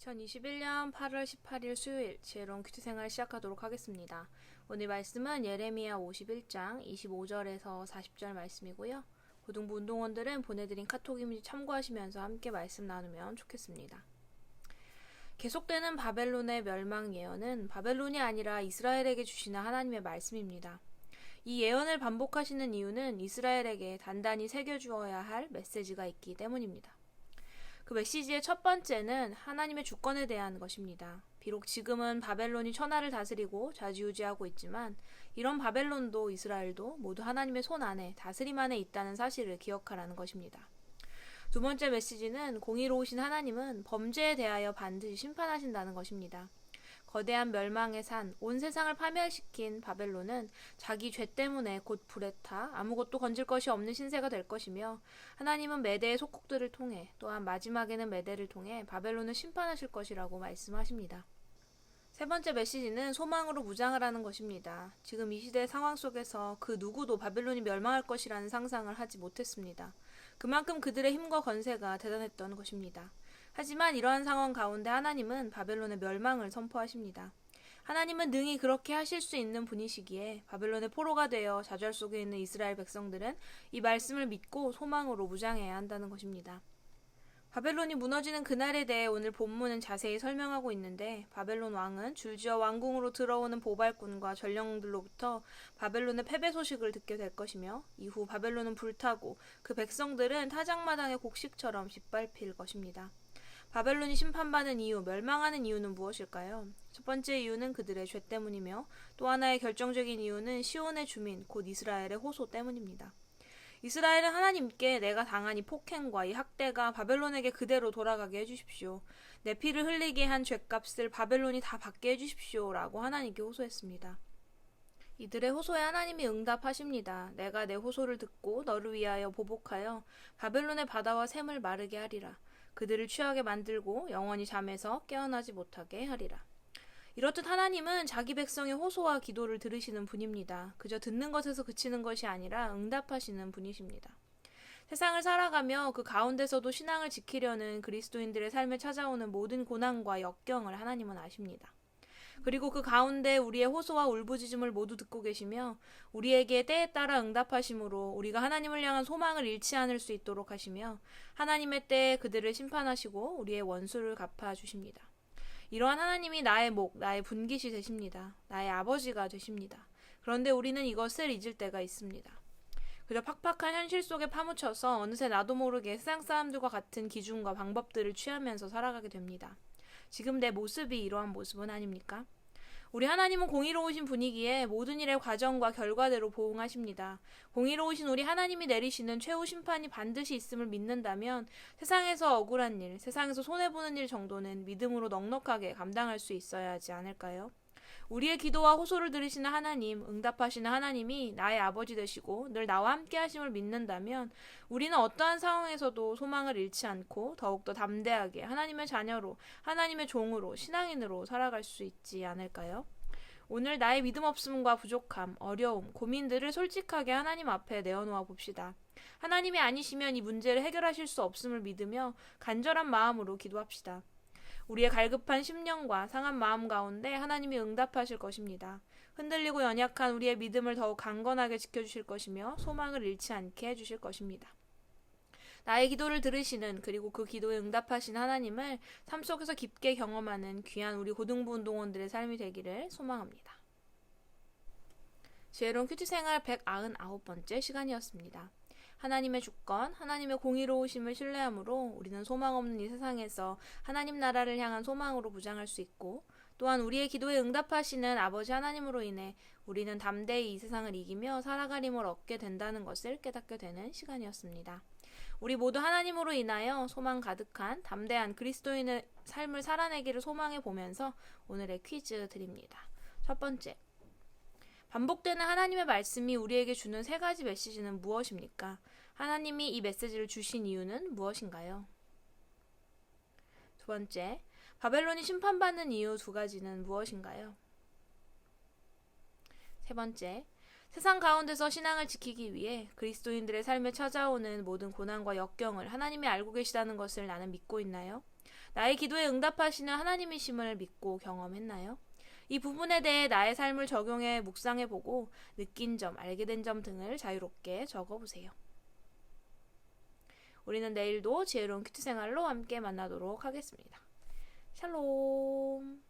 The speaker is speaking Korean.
2021년 8월 18일 수요일 지혜로운 큐티 생활 시작하도록 하겠습니다. 오늘 말씀은 예레미야 51장 25절에서 40절 말씀이고요. 고등부 운동원들은 보내드린 카톡 이미지 참고하시면서 함께 말씀 나누면 좋겠습니다. 계속되는 바벨론의 멸망 예언은 바벨론이 아니라 이스라엘에게 주시는 하나님의 말씀입니다. 이 예언을 반복하시는 이유는 이스라엘에게 단단히 새겨주어야 할 메시지가 있기 때문입니다. 그 메시지의 첫 번째는 하나님의 주권에 대한 것입니다. 비록 지금은 바벨론이 천하를 다스리고 좌지우지하고 있지만 이런 바벨론도 이스라엘도 모두 하나님의 손 안에 다스림 안에 있다는 사실을 기억하라는 것입니다. 두 번째 메시지는 공의로우신 하나님은 범죄에 대하여 반드시 심판하신다는 것입니다. 거대한 멸망의 산, 온 세상을 파멸시킨 바벨론은 자기 죄 때문에 곧 불에 타 아무것도 건질 것이 없는 신세가 될 것이며 하나님은 메대의 속국들을 통해 또한 마지막에는 메대를 통해 바벨론을 심판하실 것이라고 말씀하십니다. 세 번째 메시지는 소망으로 무장을 하는 것입니다. 지금 이 시대의 상황 속에서 그 누구도 바벨론이 멸망할 것이라는 상상을 하지 못했습니다. 그만큼 그들의 힘과 권세가 대단했던 것입니다. 하지만 이러한 상황 가운데 하나님은 바벨론의 멸망을 선포하십니다. 하나님은 능히 그렇게 하실 수 있는 분이시기에 바벨론의 포로가 되어 좌절 속에 있는 이스라엘 백성들은 이 말씀을 믿고 소망으로 무장해야 한다는 것입니다. 바벨론이 무너지는 그날에 대해 오늘 본문은 자세히 설명하고 있는데 바벨론 왕은 줄지어 왕궁으로 들어오는 보발꾼과 전령들로부터 바벨론의 패배 소식을 듣게 될 것이며 이후 바벨론은 불타고 그 백성들은 타작마당의 곡식처럼 짓밟힐 것입니다. 바벨론이 심판받는 이유, 멸망하는 이유는 무엇일까요? 첫 번째 이유는 그들의 죄 때문이며 또 하나의 결정적인 이유는 시온의 주민, 곧 이스라엘의 호소 때문입니다. 이스라엘은 하나님께 내가 당한 이 폭행과 이 학대가 바벨론에게 그대로 돌아가게 해주십시오. 내 피를 흘리게 한 죄값을 바벨론이 다 받게 해주십시오. 라고 하나님께 호소했습니다. 이들의 호소에 하나님이 응답하십니다. 내가 내 호소를 듣고 너를 위하여 보복하여 바벨론의 바다와 샘을 마르게 하리라. 그들을 취하게 만들고 영원히 잠에서 깨어나지 못하게 하리라. 이렇듯 하나님은 자기 백성의 호소와 기도를 들으시는 분입니다. 그저 듣는 것에서 그치는 것이 아니라 응답하시는 분이십니다. 세상을 살아가며 그 가운데서도 신앙을 지키려는 그리스도인들의 삶에 찾아오는 모든 고난과 역경을 하나님은 아십니다. 그리고 그 가운데 우리의 호소와 울부짖음을 모두 듣고 계시며 우리에게 때에 따라 응답하심으로 우리가 하나님을 향한 소망을 잃지 않을 수 있도록 하시며 하나님의 때에 그들을 심판하시고 우리의 원수를 갚아주십니다. 이러한 하나님이 나의 목, 나의 분깃이 되십니다. 나의 아버지가 되십니다. 그런데 우리는 이것을 잊을 때가 있습니다. 그저 팍팍한 현실 속에 파묻혀서 어느새 나도 모르게 세상 사람들과 같은 기준과 방법들을 취하면서 살아가게 됩니다. 지금 내 모습이 이러한 모습은 아닙니까? 우리 하나님은 공의로우신 분이기에 모든 일의 과정과 결과대로 보응하십니다. 공의로우신 우리 하나님이 내리시는 최후 심판이 반드시 있음을 믿는다면 세상에서 억울한 일, 세상에서 손해보는 일 정도는 믿음으로 넉넉하게 감당할 수 있어야 하지 않을까요? 우리의 기도와 호소를 들으시는 하나님, 응답하시는 하나님이 나의 아버지 되시고 늘 나와 함께 하심을 믿는다면 우리는 어떠한 상황에서도 소망을 잃지 않고 더욱더 담대하게 하나님의 자녀로, 하나님의 종으로, 신앙인으로 살아갈 수 있지 않을까요? 오늘 나의 믿음 없음과 부족함, 어려움, 고민들을 솔직하게 하나님 앞에 내어놓아 봅시다. 하나님이 아니시면 이 문제를 해결하실 수 없음을 믿으며 간절한 마음으로 기도합시다. 우리의 갈급한 심령과 상한 마음 가운데 하나님이 응답하실 것입니다. 흔들리고 연약한 우리의 믿음을 더욱 강건하게 지켜주실 것이며 소망을 잃지 않게 해주실 것입니다. 나의 기도를 들으시는 그리고 그 기도에 응답하신 하나님을 삶 속에서 깊게 경험하는 귀한 우리 고등부 운동원들의 삶이 되기를 소망합니다. 지혜로운 큐티 생활 199번째 시간이었습니다. 하나님의 주권, 하나님의 공의로우심을 신뢰함으로 우리는 소망 없는 이 세상에서 하나님 나라를 향한 소망으로 무장할 수 있고 또한 우리의 기도에 응답하시는 아버지 하나님으로 인해 우리는 담대히 이 세상을 이기며 살아가림을 얻게 된다는 것을 깨닫게 되는 시간이었습니다. 우리 모두 하나님으로 인하여 소망 가득한 담대한 그리스도인의 삶을 살아내기를 소망해 보면서 오늘의 퀴즈 드립니다. 첫 번째, 반복되는 하나님의 말씀이 우리에게 주는 세 가지 메시지는 무엇입니까? 하나님이 이 메시지를 주신 이유는 무엇인가요? 두 번째, 바벨론이 심판받는 이유 두 가지는 무엇인가요? 세 번째, 세상 가운데서 신앙을 지키기 위해 그리스도인들의 삶에 찾아오는 모든 고난과 역경을 하나님이 알고 계시다는 것을 나는 믿고 있나요? 나의 기도에 응답하시는 하나님이심을 믿고 경험했나요? 이 부분에 대해 나의 삶을 적용해 묵상해보고 느낀 점, 알게 된 점 등을 자유롭게 적어보세요. 우리는 내일도 지혜로운 큐티 생활로 함께 만나도록 하겠습니다. 샬롬.